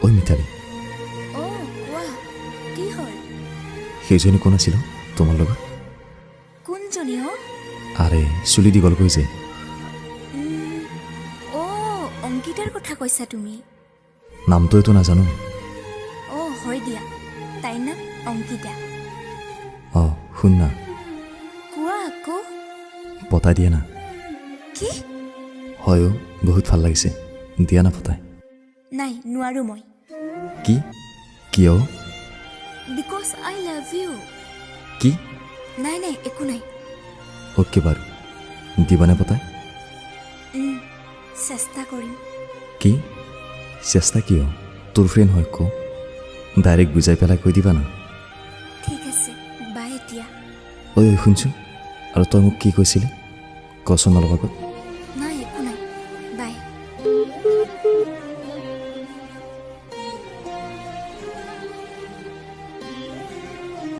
ঐ মিতালী, কোৱা কি হ'ল? সেইজনী কোন আছিল তোমাৰ লগত? কোনজনী? আৰে চুলি দীঘলকৈ যে। অংকিতাৰ কথা কৈছা তুমি? নামটো এইটো নাজানো। হয় দিয়া, তাইৰ নাম অংকিতা। শুন না, কোৱা আকৌ। পতাই দিয়া না। কি? হয় বহুত ভাল লাগিছে, দিয়া না পতাই। নাই, নোৱাৰো মই। কি? কিয়? Because I love you. কি? নাই একো নাই। অ'কে বাৰু, দিবানে পতাই? চেষ্টা কৰিম। কি চেষ্টা? কিয়? তোৰ ফ্ৰেণ্ড হয়, ক ডাইৰেক্ট বুজাই পেলাই কৈ দিবা না। ঠিক আছে, বাই এতিয়া। শুনছো, আৰু তই মোক কি কৈছিলি কচোন অলপ আগত?